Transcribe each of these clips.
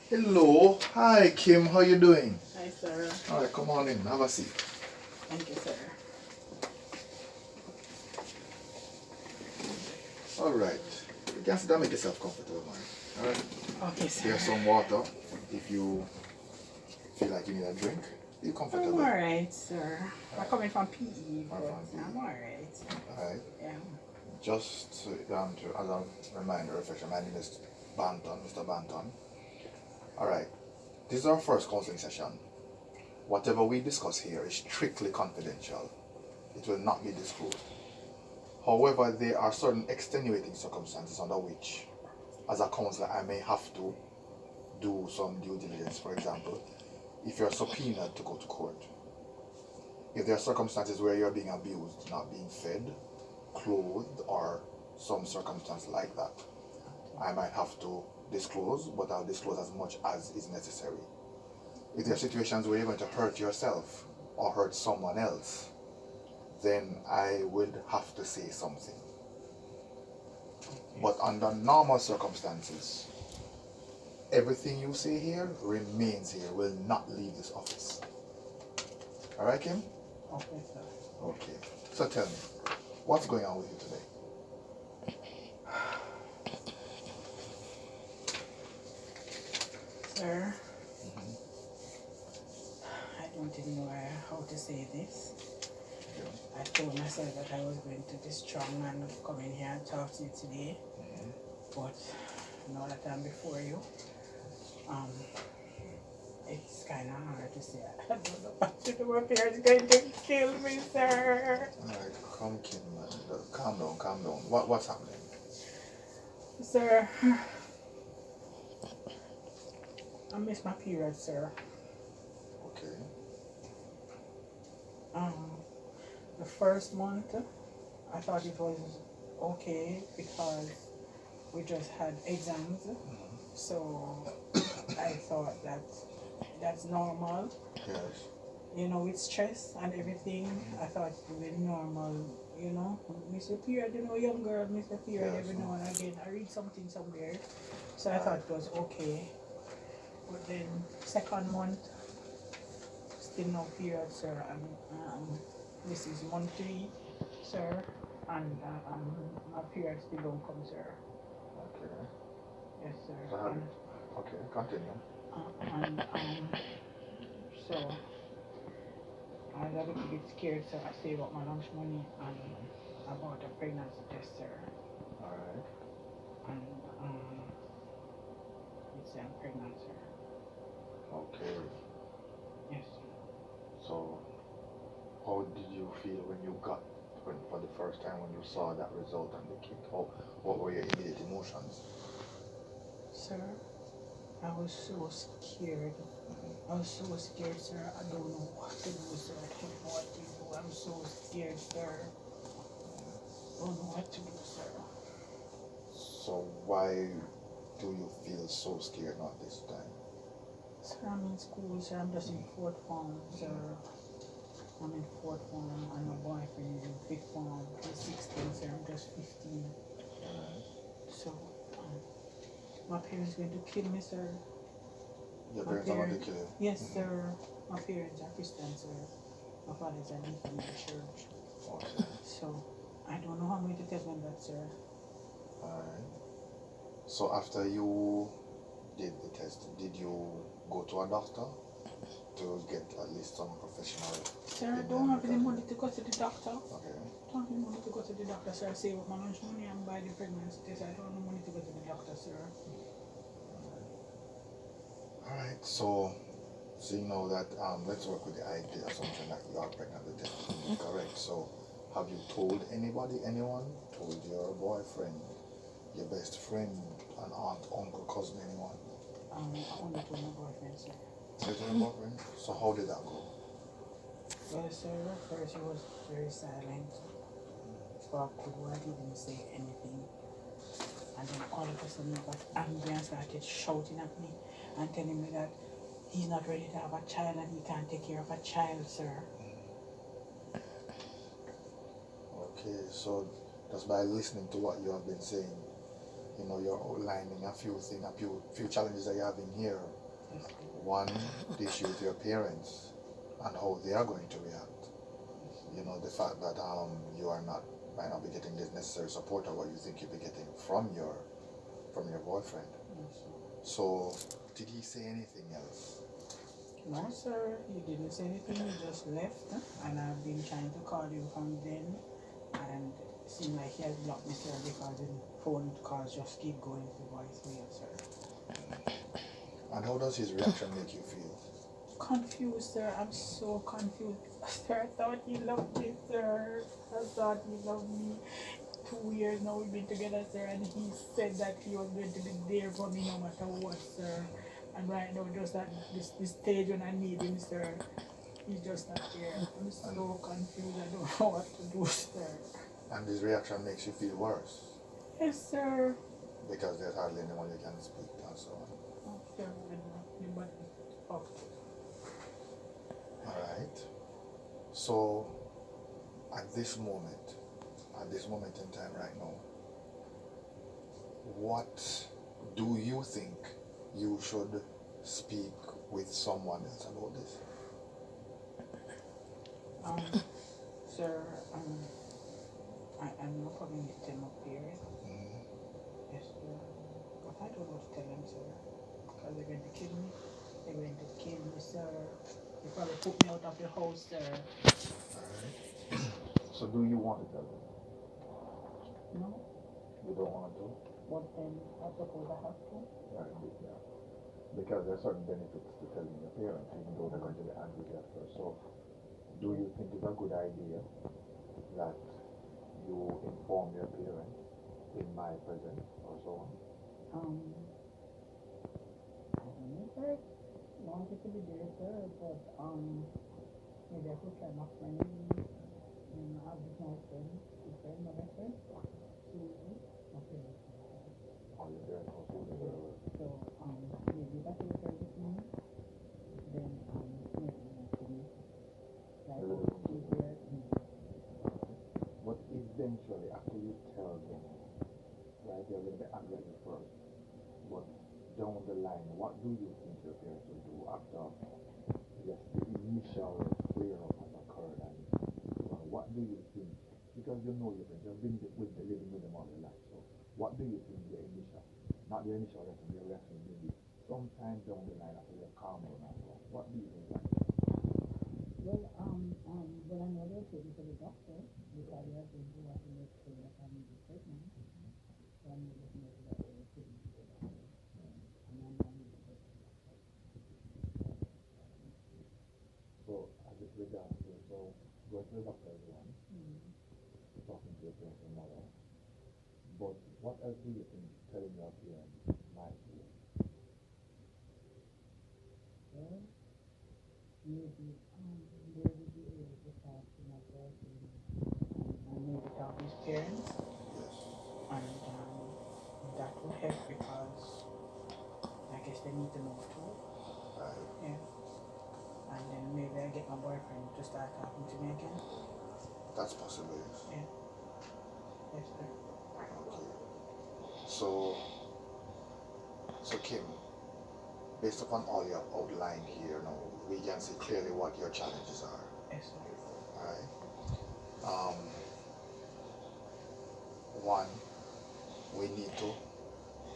Hello. Hi, Kim. How you doing? Hi, sir. All right, come on in. Have a seat. Thank you, sir. All right. You can sit down, make yourself comfortable, man. All right. Okay, sir. Here's some water. If you feel like you need a drink, be I'm comfortable. alright, sir. I'm coming from PE, but I'm alright. All right. Yeah. Just as a reminder, refresher, my name is Banton, Mr. Banton. All right. This is our first counseling session. Whatever we discuss here is strictly confidential. It will not be disclosed. However, there are certain extenuating circumstances under which, as a counselor, I may have to do some due diligence. For example, if you're subpoenaed to go to court, if there are circumstances where you're being abused, not being fed, clothed, or some circumstance like that, I might have to disclose, but I'll disclose as much as is necessary. If there are situations where you're going to hurt yourself or hurt someone else, then I would have to say something. But under normal circumstances, everything you say here remains here, will not leave this office. All right, Kim? Okay, sir. Okay. So tell me, what's going on with you today? Sir, I don't even know how to say this. I told myself that I was going to be strong and come in here and talk to you today. But now that I'm before you, it's kind of hard to say. I don't know what to do. My parents going to kill me, sir. All right, come, Kim, man. Calm down, calm down. What's happening? Sir, I missed my period, sir. Okay. The first month, I thought it was okay because we just had exams. So I thought that that's normal. Yes. You know, with stress and everything, I thought it would be normal, you know. Miss your period, you know, young girl miss your period every now and again. I read something somewhere. So I thought it was okay. But then second month, still no period, sir. And this is month 3, sir. And my period still don't come, sir. Okay. Yes, sir. So okay, continue. So I was a little bit scared, so I saved up my lunch money and I bought a pregnancy test, sir. All right. And it's I'm pregnant, sir. Okay. Yes, sir. So, how did you feel when you got, for the first time when you saw that result and the kit? What were your immediate emotions? Sir, I was so scared. I was so scared, sir. I don't know what to do, sir. I don't know what to do. I'm so scared, sir. I don't know what to do, sir. So why do you feel so scared not this time? Sir, I'm in school, sir. I'm just in 4th form, sir. I'm in 4th form and my boyfriend is in 5th form. He's 16, sir. I'm just 15. So, my parents are going to kill me, sir. Your parents are going to kill you? Yes, sir. My parents are Christian, sir. My father is an infant in the church. Okay. So, I don't know how I'm going to tell them that, sir. Alright. So after you did the test, did you go to a doctor to get at least some professional? Sir, I don't have any money to go to the doctor. Okay. I don't have any money to go to the doctor, sir. I save up my lunch money and buy the pregnancy test. I don't have money to go to the doctor, sir. Alright, so you know that let's work with the idea assumption that you are pregnant. The test is correct. So have you told anybody, anyone? Told your boyfriend, your best friend, an aunt, uncle, cousin, anyone? I only told my boyfriend, sir. You told your boyfriend? So how did that go? Well, sir, at first he was very silent. For a good while, he didn't say anything. And then all of a sudden he got angry and started shouting at me and telling me that he's not ready to have a child and he can't take care of a child, sir. Okay, so just by listening to what you have been saying, you know, you're outlining a few things, a few challenges that you're having here. Yes. One, the issue with your parents and how they are going to react. You know, the fact that you are not might not be getting this necessary support or what you think you'll be getting from your boyfriend. Yes. So did he say anything else? No, sir, he didn't say anything. He just left, and I've been trying to call him from then, and it seems like he has blocked me, sir, because the phone calls just keep going to voicemail, sir. And how does his reaction make you feel? Confused, sir. I'm so confused. Sir, I thought he loved me, sir. I thought he loved me. 2 years now we've been together, sir, and he said that he was going to be there for me no matter what, sir. And right now, just at this stage when I need him, sir, he's just not there. I'm so confused. I don't know what to do, sir. And his reaction makes you feel worse Yes, sir. because there's hardly anyone you can speak to and so on. Oh, sir, I don't know. Anybody? Okay. Alright. So at this moment in time right now, what do you think you should speak with someone else about this? Sir, I'm not probably need to tell my parents. Mm-hmm. Yes, sir. But I don't know what to tell them, sir. Because they're going to kill me. They're going to kill me, sir. They probably put me out of the house, sir. Alright. So do you want to tell them? No? You don't want to? But then I suppose I have to. Right, yeah. Because there are certain benefits to telling your parents, even though they're going to be angry at first. So do you think it's a good idea that you inform your parents in my presence or so on? I don't know, sir. I want it to be there, sir, but maybe I could try my friend. I'll be my friend, my best friend. Okay. Or your parents also do So, maybe if I could refer with me, then, maybe I can, like, be there. But eventually, after you tell them, right, they're going to be angry at you first. But down the line, what do you think your parents will do after, yes, the initial flare-up has occurred? And what do you think? Because you know your parents, you've been living with them all your life. So what do you think their initial, not their initial reaction, their reaction will be sometime down the line after you're calm down and so on? What do you think that is? Well, but I know they'll take me to the doctor because they have to do have to make sure that I'm pregnant. So I'm just making that they will take me to the doctor. And I'm not even pregnant. So as it regards to, so go to the doctor is one, talking to your parents and mother. But what else do you think telling your parents might do? Well, maybe they will be able to talk to my boyfriend and maybe talk to his parents. Yes. And that will help because I guess they need to know too. Right. Yeah. And then maybe I get my boyfriend to start talking to me again. That's possible, yes. Yeah. Yes, sir. Okay. So Kim, based upon all you have outlined here now, we can see clearly what your challenges are. Yes, sir. Alright. One, we need to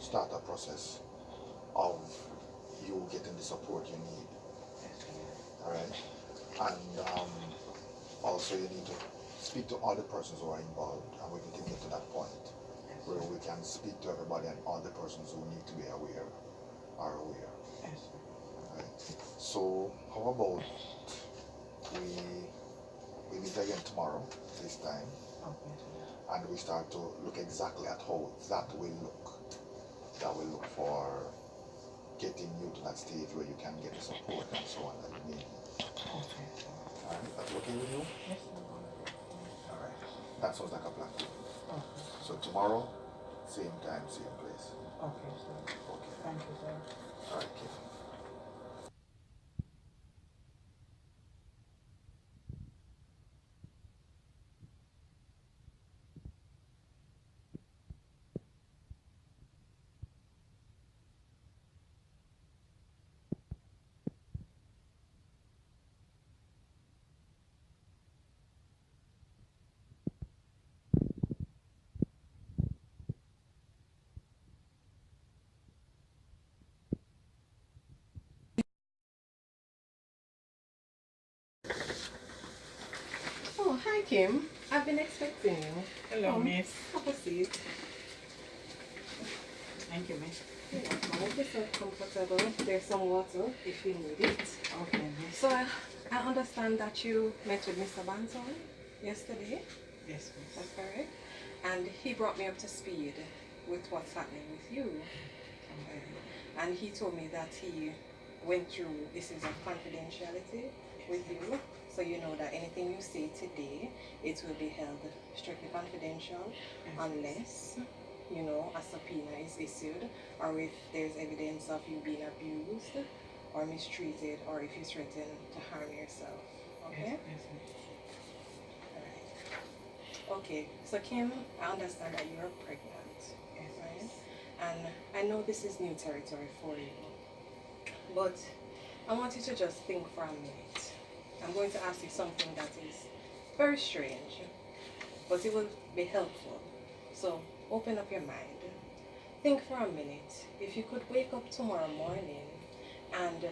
start a process of you getting the support you need. Yes, sir. Alright. And also you need to speak to all the persons who are involved, and we need to get to that point where we can speak to everybody and all the persons who need to be aware are aware. Yes, sir. Right. So how about we meet again tomorrow, this time, Okay, sir. and we start to look exactly at how that will look. That will look for getting you to that stage where you can get the support and so on that you need. Okay, sir. Alright, that's okay with you? Yes, sir. Alright. That sounds like a plan. Okay. So tomorrow, same time, same place. Okay, sir. Okay. Thank you, sir. Alright, Kim. Kim. I've been expecting you. Hello, Come, miss. have a seat. Thank you, miss. You're welcome. Be so comfortable. There's some water if you need it. Okay, miss. So I understand that you met with Mr. Banton yesterday. Yes, miss. That's correct. And he brought me up to speed with what's happening with you. And he told me that he went through issues of confidentiality with you. So you know that anything you say today, it will be held strictly confidential unless, you know, a subpoena is issued or if there's evidence of you being abused or mistreated or if you threaten to harm yourself. Okay? Yes, miss. Alright. Okay, so Kim, I understand that you're pregnant. Yes, Right? miss. And I know this is new territory for you. But I want you to just think for a minute. I'm going to ask you something that is very strange, but it will be helpful. So open up your mind. Think for a minute. If you could wake up tomorrow morning and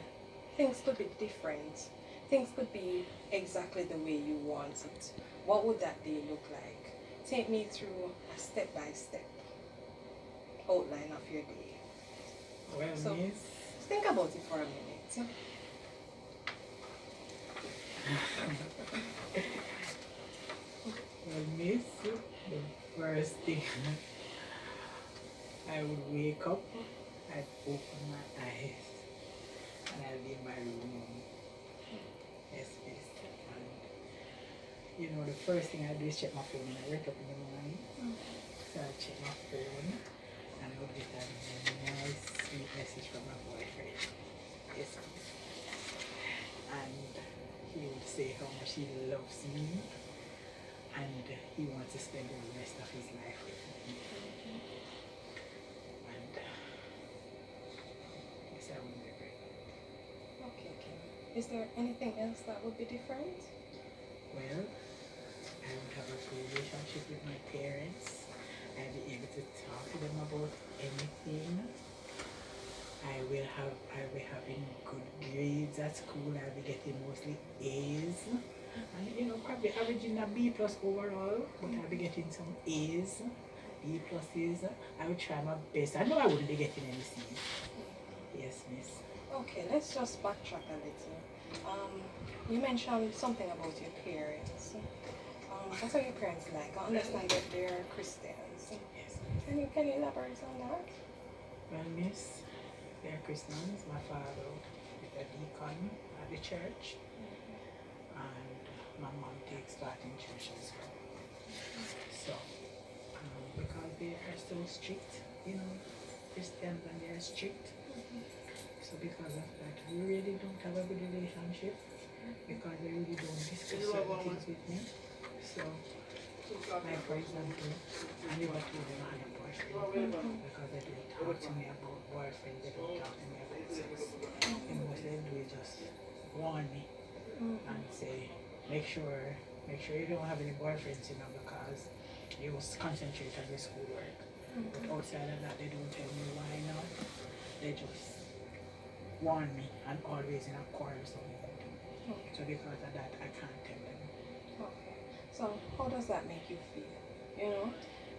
things could be different, things could be exactly the way you want it, what would that day look like? Take me through a step-by-step outline of your day. Well, So miss. think about it for a minute. Well, miss, the first thing I would wake up, I'd open my eyes, and I'd be in my room. Yes, miss. And, you know, the first thing I do is check my phone when I wake up in the morning. So I check my phone, and I would get a nice, sweet message from my boyfriend. Yes, miss. And he would say how much he loves me and he wants to spend the rest of his life with me. And yes, I would be pregnant. Okay, Kim. Is there anything else that would be different? Well, I would have a good relationship with my parents. I'd be able to talk to them about anything. I'll be having good grades at school. I'll be getting mostly A's. And you know, probably averaging a B plus overall, but I'll be getting some A's, B pluses. I would try my best. I know I wouldn't be getting any C's. Yes, miss. Okay, let's just backtrack a little. You mentioned something about your parents. What are your parents like? I understand that they're Christians. Yes. Can you elaborate on that? Well, miss, they're Christians. My father is a deacon at the church. And my mom takes part in church as well. So, because they are so strict, you know, Christians and they are strict. So because of that, we really don't have a good relationship because they really don't discuss certain things with me. So, like for example, I never told them I had a boyfriend because they don't talk to me about boyfriends, they don't talk to me about sex. And what they do is just warn me and say, make sure you don't have any boyfriends, you know, because you must concentrate on your schoolwork. But outside of that, they don't tell me why now. They just warn me and always in a quarrelsome mood. So because of that, I can't tell them. Okay. So how does that make you feel? You know,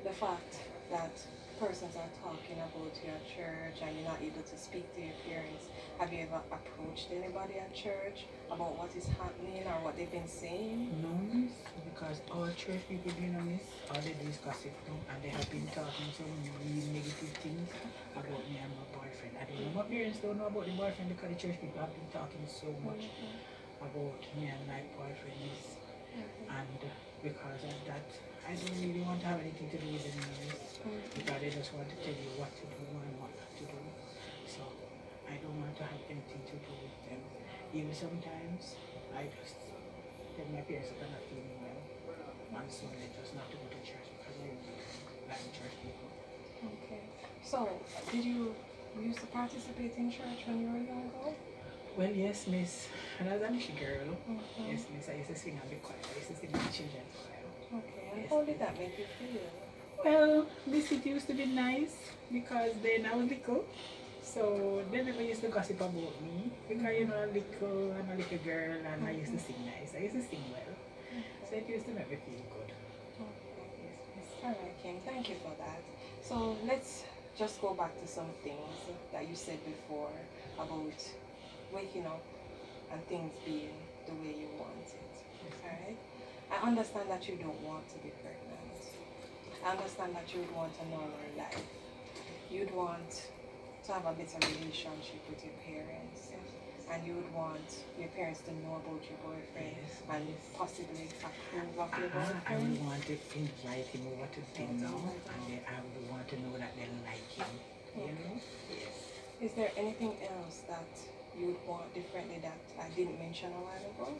the fact that persons are talking about you at church and you're not able to speak to your parents. Have you ever approached anybody at church about what is happening or what they've been saying? No, miss, because all church people do know, miss, all they do is gossip now, and they have been talking some really negative things about me and my boyfriend. I don't know, my parents don't know about the boyfriend because the church people have been talking so much about me and my boyfriend, miss. And because of that, I don't really want to have anything to do with them, miss, because they just want to tell you what to do and what not to do. So I don't want to have anything to do with them. Even sometimes I just tell my parents that I'm not feeling well, and so they just not to go to church because they really like church people. Okay. So, did you used to participate in church when you were younger? Well, yes, miss. When I was a little girl, yes, miss, I used to sing a bit choir. I used to sing in the children's choir. Okay. And Yes, how did that make you feel? well, the city used to be nice because then I was little. So they never used to gossip about me because you know I'm a little girl and I used to sing nice. I used to sing well. So it used to make me feel good. Alright, Kim, thank you for that. So let's just go back to some things that you said before about waking up and things being the way you want it. Alright? I understand that you don't want to be pregnant. I understand that you would want a normal life. You'd want to have a better relationship with your parents. And you would want your parents to know about your boyfriend and possibly approve of your I boyfriend. would want to invite him over to dinner, and then I would want to know that they like him. You know? Yes. Is there anything else that you would want differently that I didn't mention a while ago?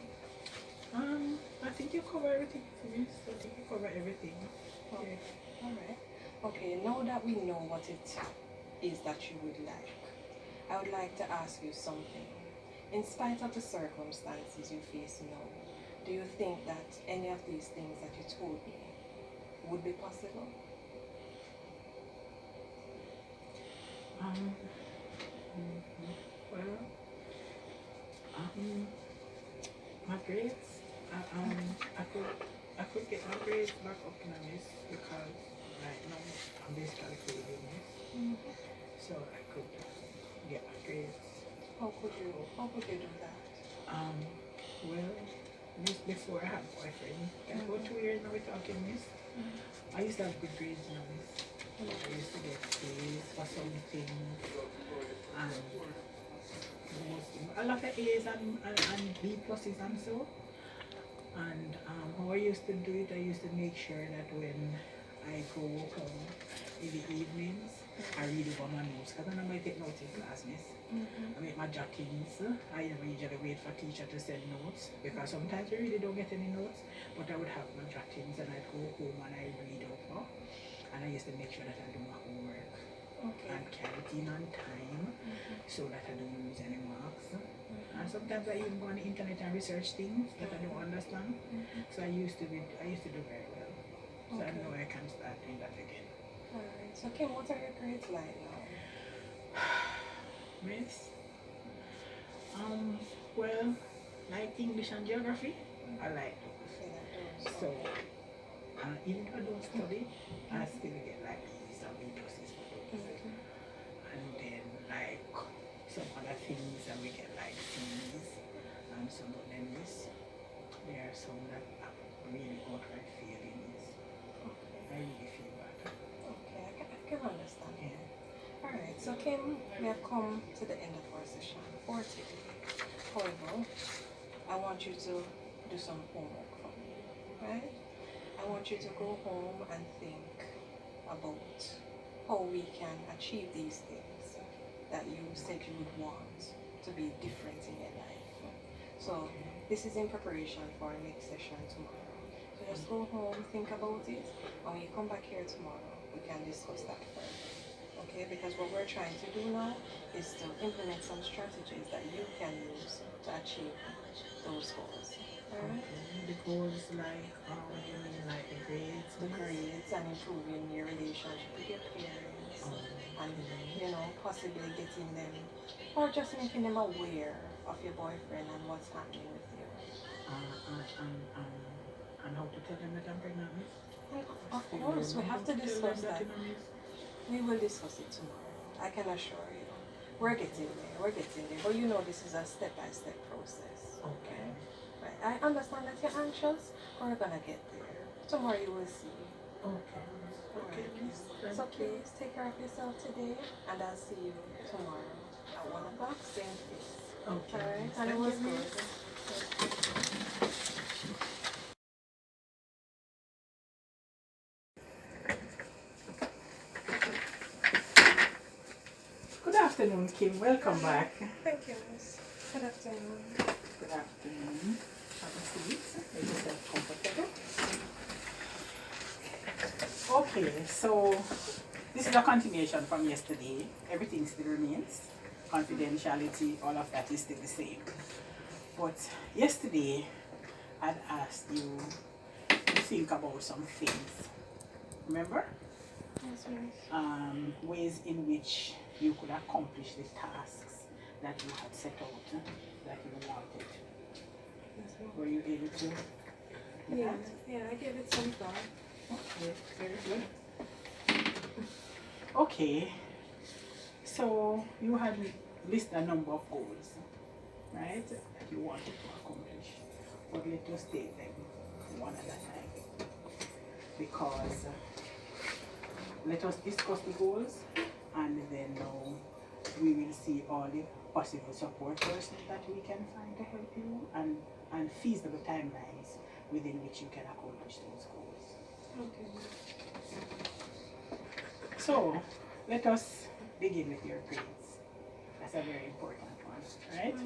I think you cover everything for me. I think you cover everything. Okay. Alright. Okay, now that we know what it is that you would like, I would like to ask you something. In spite of the circumstances you face now, do you think that any of these things that you told me would be possible? Well, my grades, I could get my grades back up in this because right now I'm basically failing this. So I could get my grades. How could you do that? Well, this before I had boyfriend, I go 2 years now without talking this. I used to have good grades now. I used to get A's for something, and a lot of A's and B pluses and so. And how I used to do it, I used to make sure that when I go home in the evenings, I read over my notes because I normally take notes in class, miss. I make my jottings. I never usually wait for teacher to send notes because sometimes we really don't get any notes. But I would have my jottings and I'd go home and I read over. And I used to make sure that I do my homework and carry it in on time so that I don't lose any marks. And sometimes I even go on the internet and research things that I don't understand. So I used to do very well. So I know I can start doing that again. Alright, so Kim, what are your grades like now? Miss? Well, like English and geography, I like those. So, even though I don't study, I still get like B's and B pluses for those. And then like some other things that we get like C's and some of them is, there are some that I'm really outright failing is. I really feel bad. Okay, I can understand. Yeah. Alright, so Kim, we have come to the end of our session for today. However, I want you to do some homework for me, right? I want you to go home and think about how we can achieve these things that you said you would want to be different in your life. So this is in preparation for our next session tomorrow. So just go home, think about it, and when you come back here tomorrow, we can discuss that further. Okay, because what we're trying to do now is to implement some strategies that you can use to achieve those goals. Alright? The goals like the grades, The grades and improving your relationship with your parents and possibly getting them or just making them aware of your boyfriend and what's happening with you. And how to tell them that I'm pregnant. Of course, we have to discuss that. We will discuss it tomorrow. I can assure you. We're getting there. But this is a step-by-step process. Okay. Right. I understand that you're anxious, but we're gonna get there. Tomorrow you will see. Okay. Okay, miss. So please take care of yourself today, and I'll see you tomorrow at 1 o'clock, same place. Okay. Alright? And it was good. Good afternoon, Kim. Welcome back. Thank you, miss. Good afternoon. Good afternoon. Have a seat. Make yourself comfortable. Okay, so this is a continuation from yesterday. Everything still remains. Confidentiality, all of that is still the same. But yesterday, I'd asked you to think about some things. Remember? Yes, miss. Ways in which you could accomplish the tasks that you had set out that you wanted. Yes, miss. Were you able to Yeah, yeah, I gave it some thought. Okay, very good. Okay, so you had listed a number of goals, right, that you wanted to accomplish. But let us take them one at a time because let us discuss the goals and then we will see all the possible support persons that we can find to help you and feasible timelines within which you can accomplish those goals. Okay. So let us begin with your grades. That's a very important one, right?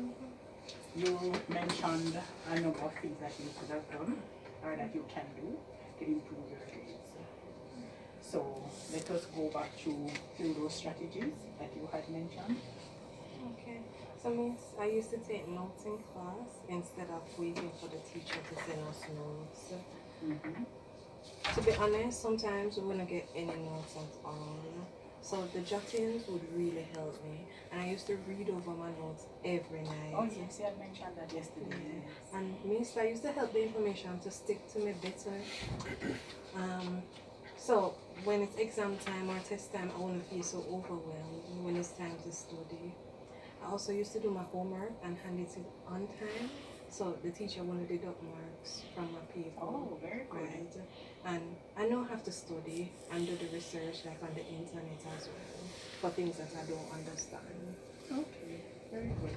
You mentioned a number of things that you could have done or that you can do to improve your grades. So let us go back through those strategies that you had mentioned. Okay. So means I used to take notes in class instead of waiting for the teacher to send us notes. Mm-hmm. To be honest, sometimes we wouldn't get any notes at all. So the jottings would really help me. And I used to read over my notes every night. Oh yes, you had mentioned that yesterday. Yeah. Yes. And means that used to help the information to stick to me better. So when it's exam time or test time, I wouldn't feel so overwhelmed when it's time to study. I also used to do my homework and hand it in on time, so the teacher wouldn't deduct marks from my paper. Oh, very good. Right. And I know I have to study and do the research like on the internet as well for things that I don't understand. Okay, very good.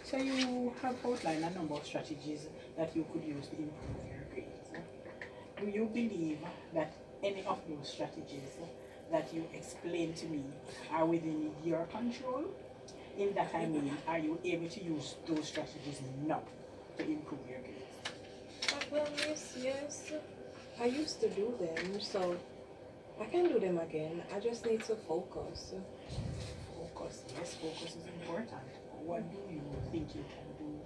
So you have outlined a number of strategies that you could use to improve your grades. Do you believe that any of those strategies that you explained to me are within your control? In that I mean, are you able to use those strategies now to improve your grades? Well, yes. I used to do them, so I can do them again. I just need to focus. Focus, yes, focus is important. What do you think you can do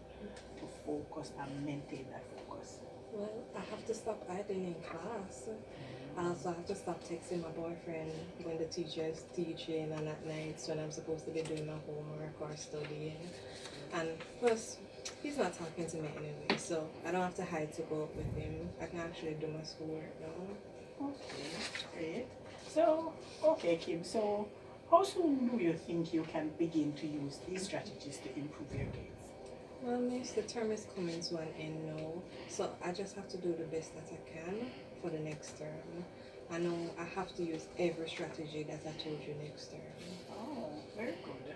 to focus and maintain that focus? Well, I have to stop hiding in class. I also have to stop texting my boyfriend when the teacher is teaching and at nights when I'm supposed to be doing my homework or studying. And plus, he's not talking to me anyway, so I don't have to hide to go out with him. I can actually do my schoolwork now. Okay, great. So, okay, Kim, so how soon do you think you can begin to use these strategies to improve your grades? Well, miss, the term is coming to an end now, so I just have to do the best that I can for the next term. I know I have to use every strategy that I told you next term. Oh, very good.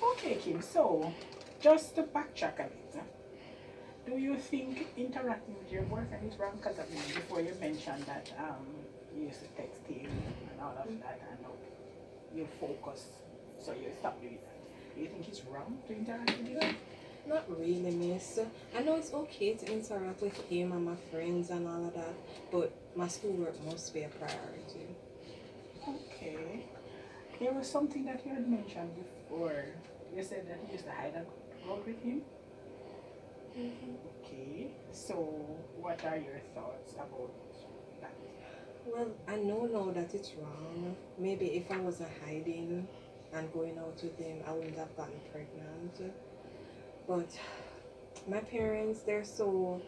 Okay, Kim, so just to backtrack a bit, do you think interacting with your boyfriend is wrong? Because before you mentioned that you used to text him and all of that, and you focus, so you stop doing that. Do you think it's wrong to interact with you? Not really, miss. I know it's okay to interact with him and my friends and all of that, but my schoolwork must be a priority. Okay. There was something that you had mentioned before. You said that you used to hide out with him. Okay. So, what are your thoughts about that? Well, I know now that it's wrong. Maybe if I wasn't hiding and going out with him, I wouldn't have gotten pregnant. But my parents, they're so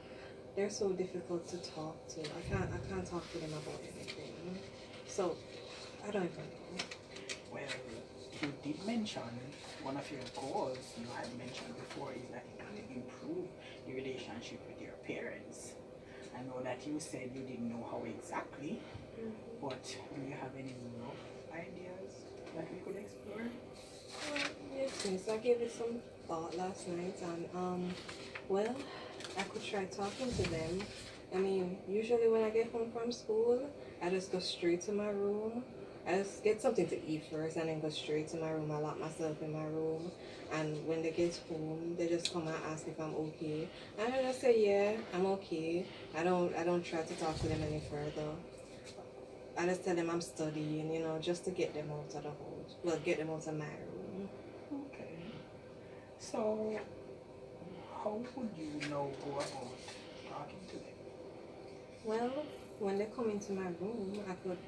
difficult to talk to. I can't talk to them about anything. So I don't even know. Well, you did mention one of your goals you had mentioned before is that you want to improve the relationship with your parents. I know that you said you didn't know how exactly, but do you have any rough ideas that we could explore? Well, yes, miss. I gave it some thought last night, and well, I could try talking to them. I mean, usually when I get home from school, I just go straight to my room. I just get something to eat first and then go straight to my room. I lock myself in my room. And when they get home, they just come and ask if I'm okay. And I just say, yeah, I'm okay. I don't try to talk to them any further. I just tell them I'm studying, just to get them out of the house. Well, get them out of my room. Okay. So, how would you now go about talking to them? Well, when they come into my room, I could,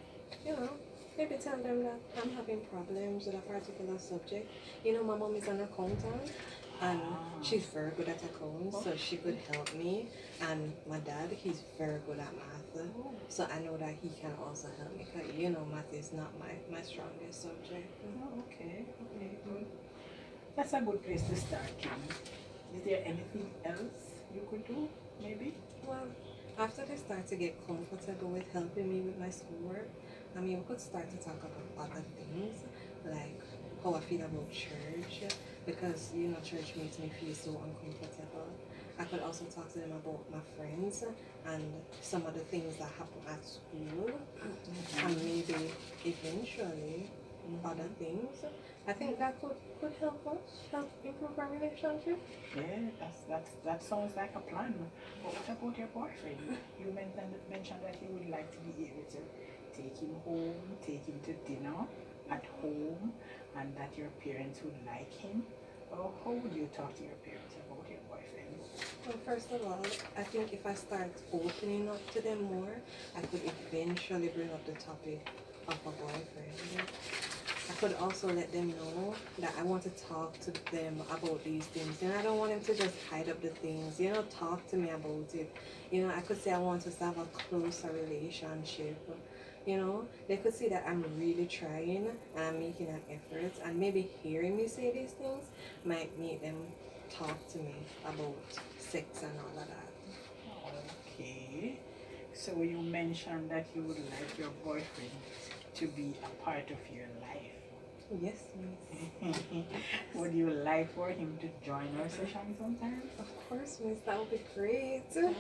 Maybe tell them that I'm having problems with a particular subject. You know, my mom is an accountant and she's very good at accounts, so she could help me. And my dad, he's very good at math, so I know that he can also help me. Cause you know, math is not my strongest subject. Oh, okay, okay, good. That's a good place to start, Kim. Is there anything else you could do, maybe? Well, after they start to get comfortable with helping me with my schoolwork, I mean, we could start to talk about other things, like how I feel about church, because, you know, church makes me feel so uncomfortable. I could also talk to them about my friends and some of the things that happen at school, and maybe eventually other things. I think that could help us, help improve our relationship. Yeah, that sounds like a plan. But what about your boyfriend? You mentioned that you would like to be able to take him home, take him to dinner at home, and that your parents would like him. Or how would you talk to your parents about your boyfriend? Well, first of all, I think if I start opening up to them more, I could eventually bring up the topic of a boyfriend. I could also let them know that I want to talk to them about these things. And I don't want them to just hide up the things, you know, talk to me about it. You know, I could say I want us to have a closer relationship. You know, they could see that I'm really trying and I'm making an effort. And maybe hearing me say these things might make them talk to me about sex and all of that. Okay. So you mentioned that you would like your boyfriend to be a part of your life. Yes, miss. Would you like for him to join our session sometime? Of course, miss. That would be great. Oh,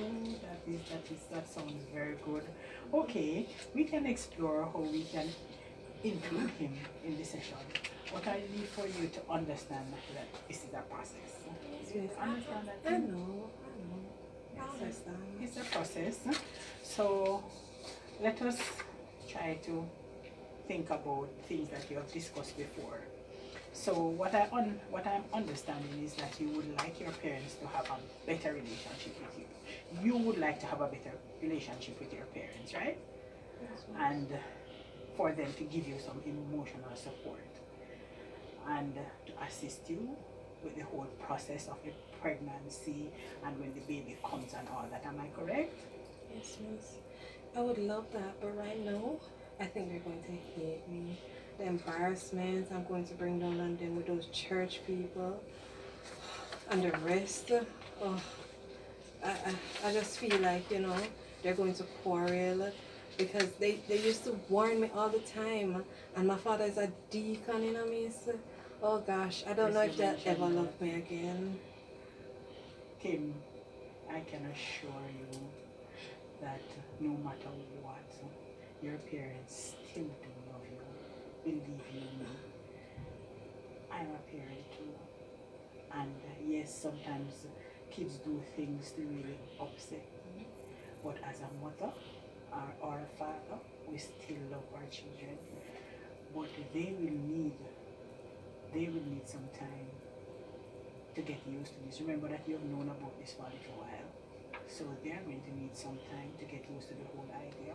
that sounds very good. Okay, we can explore how we can include him in the session. What I need for you to understand that this is a process. Yes, You miss. understand that? I know. I understand. It's a process. So let us try to think about things that you have discussed before. So what I'm understanding is that you would like your parents to have a better relationship with you. You would like to have a better relationship with your parents, right? Yes, miss. And for them to give you some emotional support and to assist you with the whole process of the pregnancy and when the baby comes and all that. Am I correct? Yes, miss. I would love that, but right now, I think they're going to hate me. The embarrassment I'm going to bring down on them with those church people and the rest. Oh, I just feel like, you know, they're going to quarrel because they used to warn me all the time. And my father is a deacon, you know, miss. Oh gosh, I don't know if they'll ever love me again. Kim, I can assure you that no matter what, your parents still do love you. Believe you me. I'm a parent too. And yes, sometimes kids do things to really upset me. But as a mother or a father, we still love our children. But they will need some time to get used to this. Remember that you have known about this for a little while. So they are going to need some time to get used to the whole idea.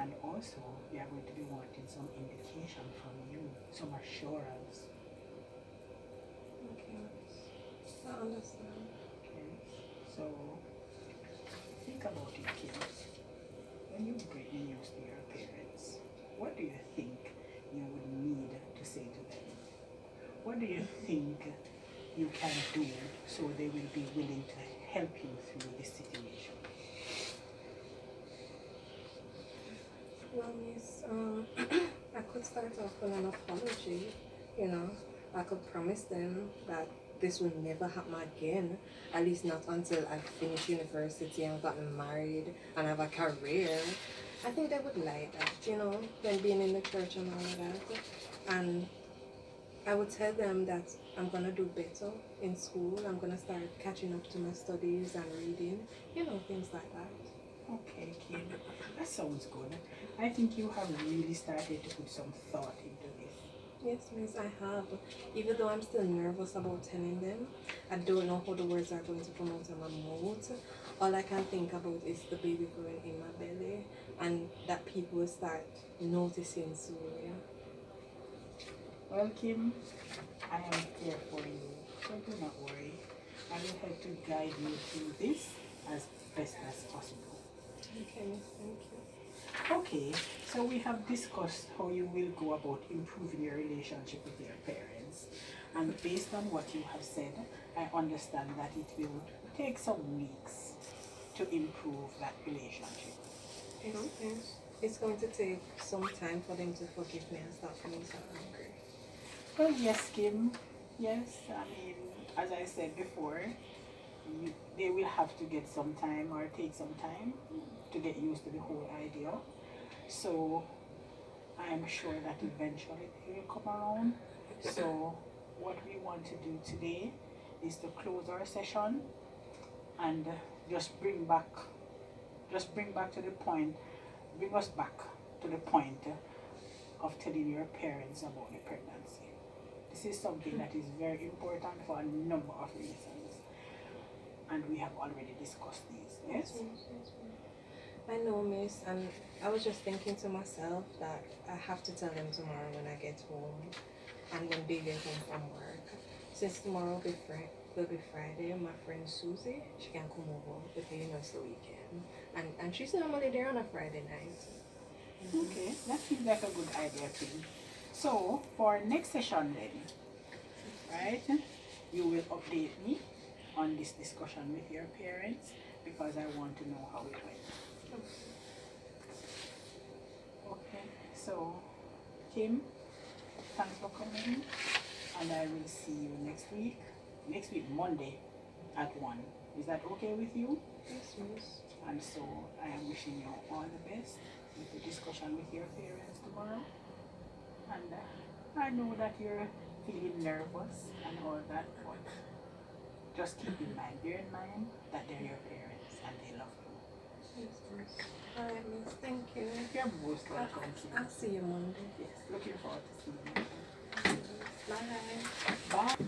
And also, they are going to be wanting some indication from you, some assurance. Okay, I understand. Okay? So, think about it, Kim. When you bring the news to your parents, what do you think you would need to say to them? What do you think you can do so they will be willing to help you through this situation? Well, miss, I could start off with an apology, you know. I could promise them that this will never happen again, at least not until I finish university and gotten married and have a career. I think they would like that, you know, than being in the church and all of that. And I would tell them that I'm gonna do better in school. I'm gonna start catching up to my studies and reading, you know, things like that. Okay, Kim, that sounds good. I think you have really started to put some thought into this. Yes, miss, I have. Even though I'm still nervous about telling them, I don't know how the words are going to come out of my mouth. all I can think about is the baby growing in my belly, and that people will start noticing soon. Well, Kim, I am here for you, so do not worry. I will help to guide you through this as best as possible. Okay, miss, thank you. Okay, so we have discussed how you will go about improving your relationship with your parents. And based on what you have said, I understand that it will take some weeks to improve that relationship. It's going to take some time for them to forgive me and stop being so angry. Well, yes, Kim. Yes, I mean, as I said before, they will have to get some time or take some time to get used to the whole idea. So I am sure that eventually they will come around. So what we want to do today is to close our session and bring back to the point, bring us back to the point of telling your parents about the pregnancy. This is something that is very important for a number of reasons, and we have already discussed these. Yes? Yes. I know, miss, and I was just thinking to myself that I have to tell them tomorrow when I get home and when they get home from work. Since tomorrow will be Friday, my friend Susie, she can come over with me, it's the weekend. And she's normally there on a Friday night. Okay, that seems like a good idea too. So for next session then, right, you will update me on this discussion with your parents because I want to know how it went. Okay, so Kim, thanks for coming, and I will see you next week. Next week, Monday at 1. Is that okay with you? Yes, miss. And so I am wishing you all the best with the discussion with your parents tomorrow. And I know that you're feeling nervous and all that, but just keep in mind, bear in mind that they're your parents and they love you. Yes, miss. Alright, miss, thank you. You're most welcome. I'll see you Monday. Yes, looking forward to seeing you. Bye. Bye.